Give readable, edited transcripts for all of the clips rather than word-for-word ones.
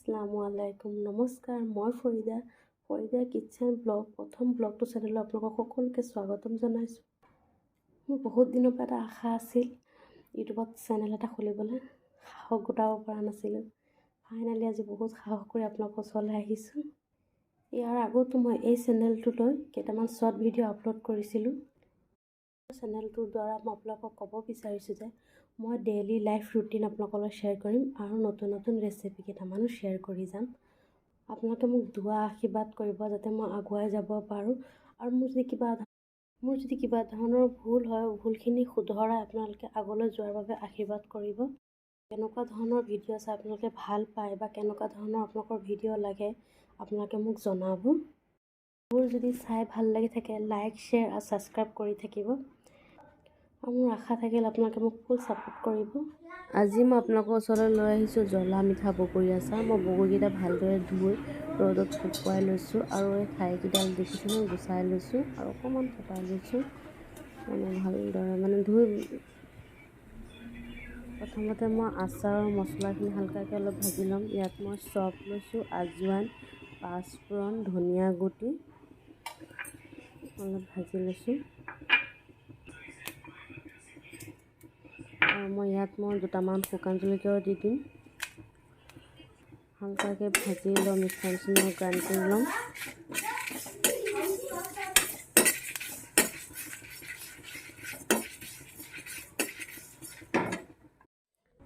আসসালামু আলাইকুম নমস্কাৰ মই ফৰিদা কিটচেন ব্লগ প্ৰথম ব্লগটো চেনেলত আপোনালোকক সকলোকে স্বাগতম জনাইছোঁ। মোৰ বহুত দিনৰ পৰা এটা আশা আছিল ইউটিউবত চেনেল এটা খুলিবলৈ, সাহস গোটাব পৰা নাছিলোঁ। ফাইনেলি আজি বহুত সাহস কৰি আপোনালোকৰ ওচৰলৈ আহিছোঁ। ইয়াৰ আগতো মই এই চেনেলটোলৈ কেইটামান শ্বৰ্ট ভিডিঅ' আপলোড কৰিছিলোঁ। চেনেলটোৰ দ্বাৰা মই আপোনালোকক ক'ব বিচাৰিছোঁ যে মই ডেইলি লাইফ ৰুটিন আপোনালোকৰ শ্বেয়াৰ কৰিম আৰু নতুন ৰেচিপি কেইটামানো শ্বেয়াৰ কৰি যাম। আপোনালোকে মোক দুৱা আশীৰ্বাদ কৰিব যাতে মই আগুৱাই যাব পাৰোঁ, আৰু মোৰ যদি কিবা ধৰণৰ ভুল হয় ভুলখিনি শুধৰাই আপোনালোকে আগলৈ যোৱাৰ বাবে আশীৰ্বাদ কৰিব। কেনেকুৱা ধৰণৰ ভিডিঅ' চাই আপোনালোকে ভাল পায় বা কেনেকুৱা ধৰণৰ আপোনালোকৰ ভিডিঅ' লাগে আপোনালোকে মোক জনাব। মোৰ যদি চাই ভাল লাগি থাকে লাইক শ্বেয়াৰ আৰু ছাবস্ক্ৰাইব কৰি থাকিব, আৰু মোৰ আশা থাকিল আপোনালোকে মোক ফুল ছাপোৰ্ট কৰিব। আজি মই আপোনালোকৰ ওচৰলৈ লৈ আহিছোঁ জ্বলা মিঠা বগৰী আচাৰ। মই বগৰীকেইটা ভালদৰে ধুই ৰ'দত শুকুৱাই লৈছোঁ, আৰু এই ঠাৰিকেইডাল দেখিছোঁ গুচাই লৈছোঁ আৰু অকণমান ফটাই লৈছোঁ। ভালদৰে ধুই প্ৰথমতে মই আচাৰৰ মছলাখিনি হালকাকৈ অলপ ভাজি ল'ম। ইয়াত মই চপ লৈছোঁ, আজৱাইন, পাঁচফোৰণ, ধনিয়া গুটি অলপ ভাজি লৈছোঁ, আৰু মই ইয়াত দুটামান শুকান জলকীয়াও দি দিম। হালকাকৈ ভাজি ল'ম, মিক্সাৰখিনি গ্ৰাইণ্ড কৰি ল'ম।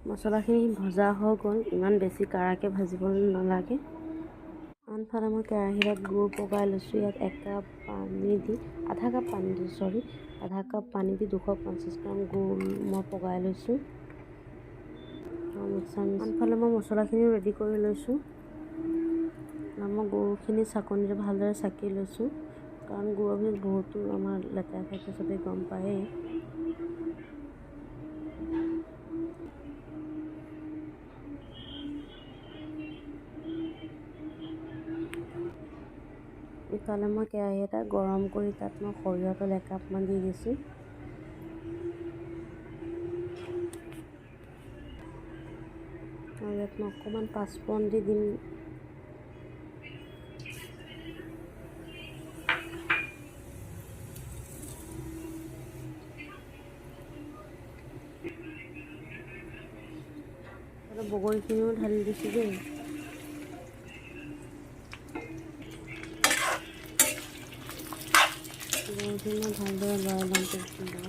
মছলাখিনি ভজা হৈ গ'ল, ইমান বেছি কাঢ়াকৈ ভাজিব নালাগে। আনফালে মই কেৰাহীত গুড় পগাই লৈছোঁ। ইয়াত আধা কাপ পানী দি 250 গ্ৰাম গুড় মই পগাই লৈছোঁ। আনফালে মই মছলাখিনিও ৰেডি কৰি লৈছোঁ, আৰু মই গুড়খিনি চাকনিৰে ভালদৰে চাকি লৈছোঁ, কাৰণ গুড়ৰ ভিতৰত বহুতো আমাৰ লেতেৰা থাকে, চবেই গম পায়েই। ইফালে মই কেৰাহী এটা গৰম কৰি তাত মই সৰিয়হ তেল 1 কাপমান দি দিছোঁ। আৰু ইয়াত মই অকণমান পাঁচফোৰণ দি দিম। বগৰীখিনিও ঢালি দিছোঁ দেই। বগৰীখিনি মই ভালদৰে লৰাই ল'ম তেলখিনি।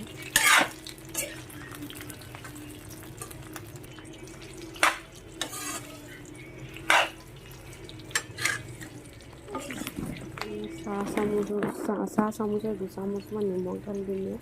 চাহ চামুচৰ 2 চামুচমান নিমখ ঢালি দিলে।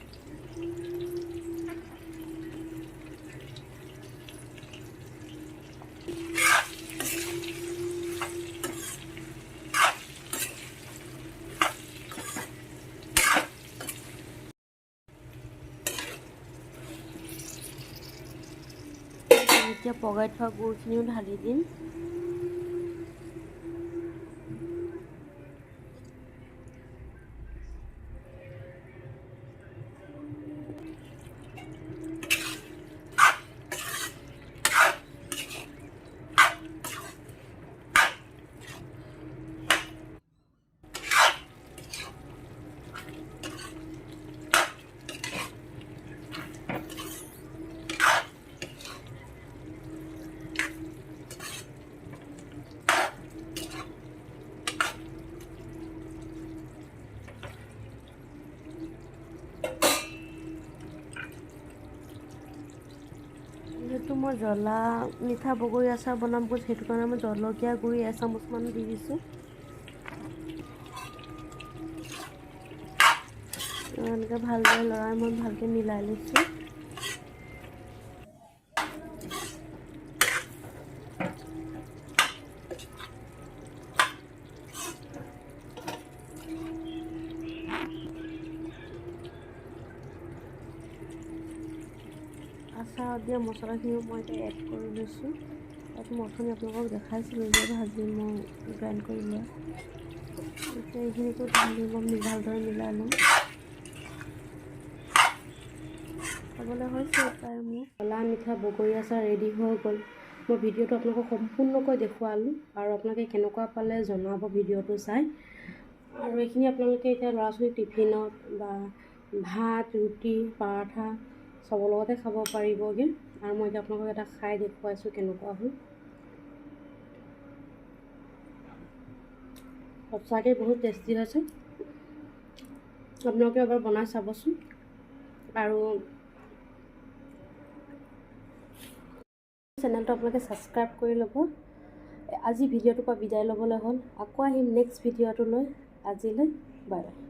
এতিয়া পগাই থোৱা গুড়খিনিও ঢালি দিম। যিহেতু মই জ্বলা মিঠা বগৰী আচাৰ বনাম সেইটো কাৰণে মই জলকীয়া গুড়ি 1 চামুচমান দি দিছোঁ। এনেকৈ ভালদৰে লৰাই মই ভালকৈ মিলাই লৈছোঁ। আচাৰত দিয়া মছলাখিনিও মই এতিয়া এড কৰি লৈছোঁ। তাত মই অথনি আপোনালোকক দেখাইছিলোঁ যে ভাজি মই গ্ৰাইণ্ড কৰি লোৱা। এতিয়া এইখিনিকো ঢালি মই ভালদৰে মিলাই ল'ম। খাবলৈ হৈছে প্ৰায় মোৰ জ্বলা মিঠা বগৰী আচাৰ ৰেডি হৈ গ'ল। মই ভিডিঅ'টো আপোনালোকক সম্পূৰ্ণকৈ দেখুৱালোঁ আৰু আপোনালোকে কেনেকুৱা পালে জনাব ভিডিঅ'টো চাই। আৰু এইখিনি আপোনালোকে এতিয়া ল'ৰা ছোৱালী টিফিনত বা ভাত ৰুটি পৰাঠা চবৰ লগতে খাব পাৰিবগৈ। আৰু মই এতিয়া আপোনালোকক এটা খাই দেখুৱাইছোঁ কেনেকুৱা হ'ল। সঁচাকৈ বহুত টেষ্টি হৈছে, আপোনালোকে এবাৰ বনাই চাবচোন। আৰু চেনেলটো আপোনালোকে ছাবস্ক্ৰাইব কৰি ল'ব। আজি ভিডিঅ'টোৰ পৰা বিদায় ল'বলৈ হ'ল, আকৌ আহিম নেক্সট ভিডিঅ'টো লৈ। আজিলৈ বাই বাই।